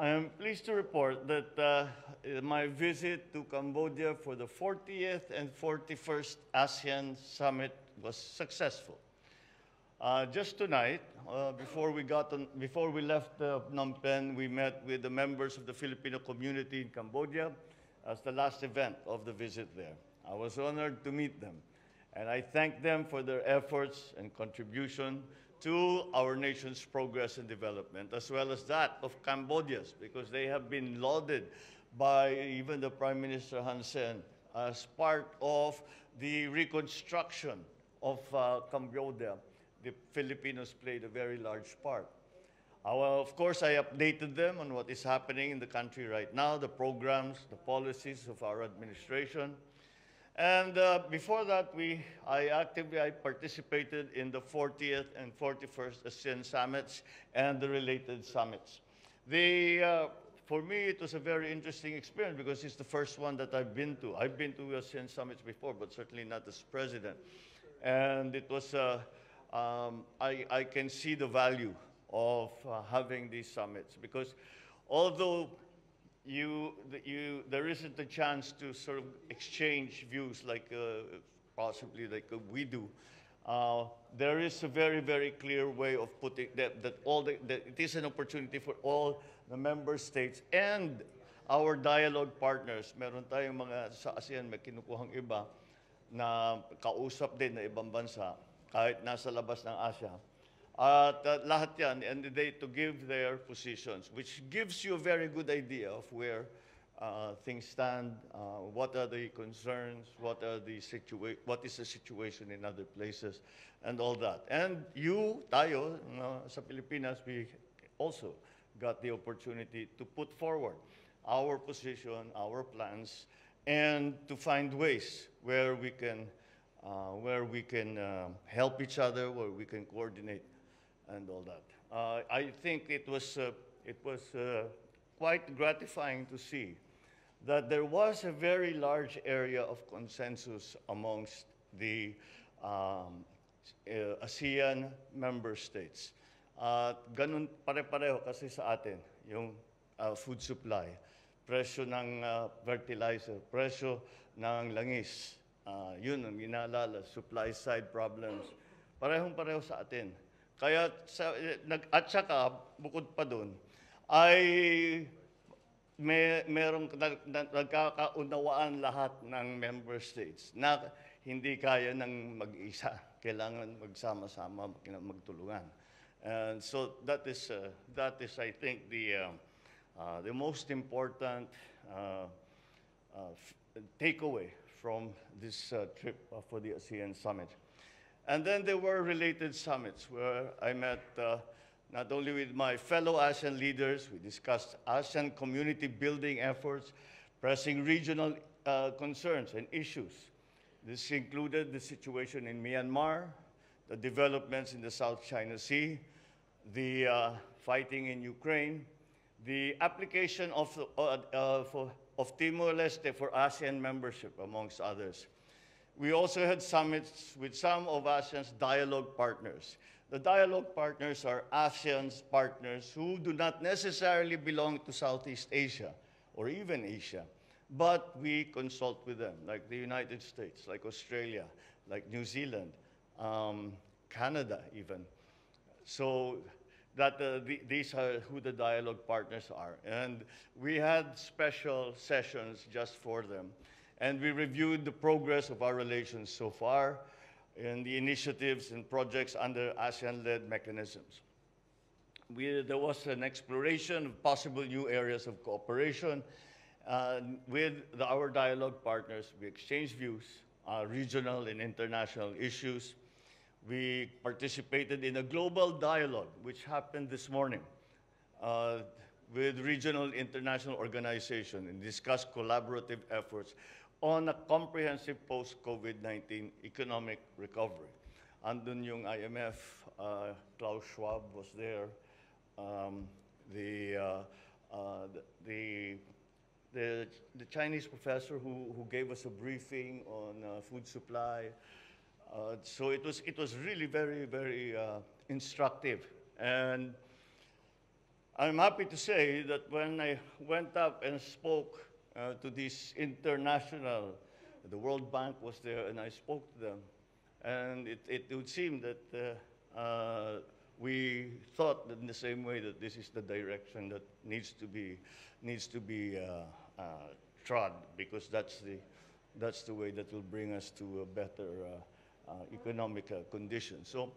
I am pleased to report that my visit to Cambodia for the 40th and 41st ASEAN Summit was successful. Just tonight, before we left Phnom Penh, we met with the members of the Filipino community in Cambodia as the last event of the visit there. I was honored to meet them, and I thank them for their efforts and contribution to our nation's progress and development, as well as that of Cambodia's, because they have been lauded by even the Prime Minister Hun Sen as part of the reconstruction of Cambodia. The Filipinos played a very large part. Of course, I updated them on what is happening in the country right now, the programs, the policies of our administration. And before that, I participated in the 40th and 41st ASEAN Summits and the related summits. For me, it was a very interesting experience because it's the first one that I've been to. I've been to ASEAN Summits before, but certainly not as president. And it was, I can see the value of having these summits because although there isn't a chance to sort of exchange views like possibly like we do. There is a very, very clear way of putting that it is an opportunity for all the member states and our dialogue partners. Meron tayong mga sa ASEAN may kinukuhang iba na kausap din na ibang bansa kahit nasa labas ng Asia. At lahat yan, and they to give their positions, which gives you a very good idea of where things stand, what are the concerns, what is the situation in other places, and all that. And tayo, sa Pilipinas, we also got the opportunity to put forward our position, our plans, and to find ways where we can help each other, where we can coordinate, and all that. I think it was quite gratifying to see that there was a very large area of consensus amongst the ASEAN member states. Ganun pare-pareho kasi sa atin, yung food supply, presyo ng fertilizer, presyo ng langis, yun ang inaalala, supply side problems. Parehong-pareho sa atin. Kaya, at saka, bukod pa doon, ay merong nagkakaunawaan lahat ng member states na hindi kaya ng mag-isa. Kailangan magsama-sama, magtulungan. And so that is I think, the most important takeaway from this trip for the ASEAN Summit. And then there were related summits where I met not only with my fellow ASEAN leaders, we discussed ASEAN community building efforts, pressing regional concerns and issues. This included the situation in Myanmar, the developments in the South China Sea, the fighting in Ukraine, the application of Timor-Leste for ASEAN membership, amongst others. We also had summits with some of ASEAN's dialogue partners. The dialogue partners are ASEAN's partners who do not necessarily belong to Southeast Asia or even Asia, but we consult with them, like the United States, like Australia, like New Zealand, Canada even. So that these are who the dialogue partners are. And we had special sessions just for them. And we reviewed the progress of our relations so far and the initiatives and projects under ASEAN-led mechanisms. There was an exploration of possible new areas of cooperation. With our dialogue partners, we exchanged views, regional and international issues. We participated in a global dialogue, which happened this morning, with regional international organizations and discussed collaborative efforts on a comprehensive post-COVID-19 economic recovery. Andun yung IMF, Klaus Schwab was there, the Chinese professor who gave us a briefing on food supply. So it was really very, very instructive. And I'm happy to say that when I went up and spoke to this international, the World Bank was there, and I spoke to them, and it would seem that we thought in the same way that this is the direction that needs to be trod, because that's the way that will bring us to a better economic condition. So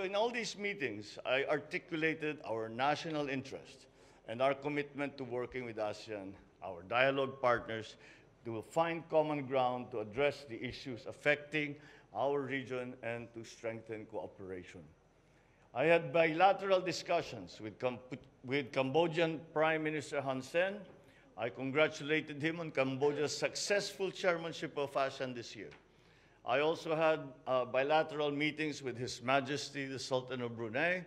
in all these meetings, I articulated our national interest and our commitment to working with ASEAN, our dialogue partners, to find common ground to address the issues affecting our region and to strengthen cooperation. I had bilateral discussions with Cambodian Prime Minister Hun Sen. I congratulated him on Cambodia's successful chairmanship of ASEAN this year. I also had bilateral meetings with His Majesty the Sultan of Brunei,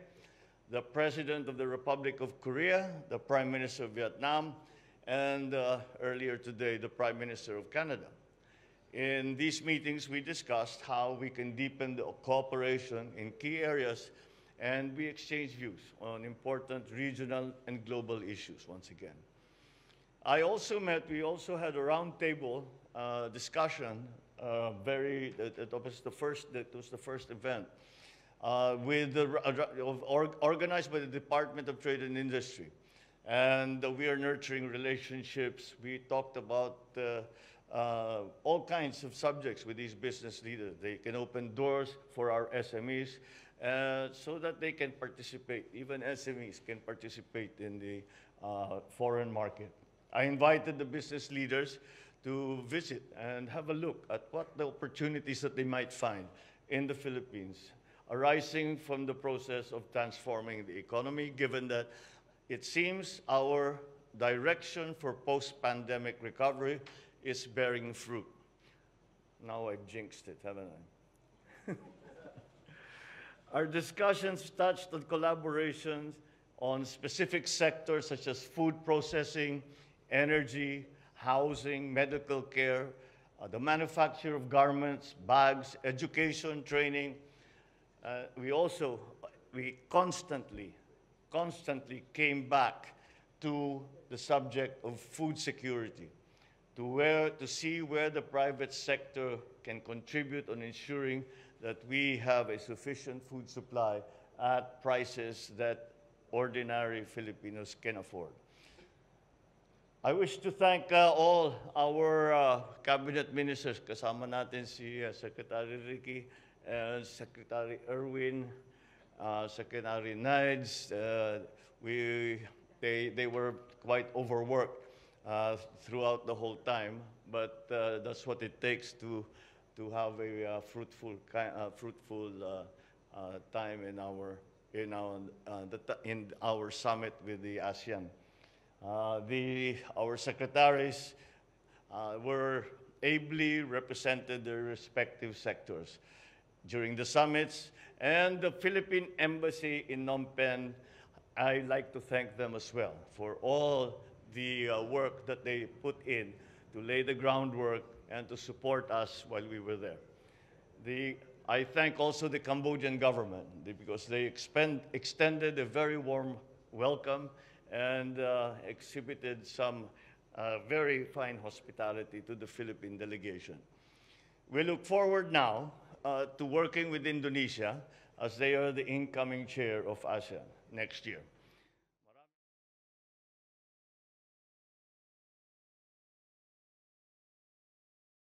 the President of the Republic of Korea, the Prime Minister of Vietnam, and earlier today, the Prime Minister of Canada. In these meetings, we discussed how we can deepen the cooperation in key areas, and we exchanged views on important regional and global issues once again. We also had a roundtable discussion. That was the first event organized by the Department of Trade and Industry, and we are nurturing relationships. We talked about all kinds of subjects with these business leaders. They can open doors for our SMEs so that they can participate. Even SMEs can participate in the foreign market. I invited the business leaders to visit and have a look at what the opportunities that they might find in the Philippines, arising from the process of transforming the economy, given that it seems our direction for post-pandemic recovery is bearing fruit. Now I've jinxed it, haven't I? Our discussions touched on collaborations on specific sectors such as food processing, energy, housing, medical care, the manufacture of garments, bags, education, training. We constantly came back to the subject of food security, to see where the private sector can contribute on ensuring that we have a sufficient food supply at prices that ordinary Filipinos can afford. I wish to thank all our cabinet ministers. Kasama natin si Secretary Ricky, Secretary Erwin, Secretary Nides. They were quite overworked throughout the whole time, but that's what it takes to have a fruitful time in our summit with the ASEAN. Our secretaries were ably represented their respective sectors during the summits, and the Philippine Embassy in Phnom Penh, I'd like to thank them as well for all the work that they put in to lay the groundwork and to support us while we were there. I thank also the Cambodian government because they extended a very warm welcome and exhibited some very fine hospitality to the Philippine delegation. We look forward now to working with Indonesia as they are the incoming chair of ASEAN next year.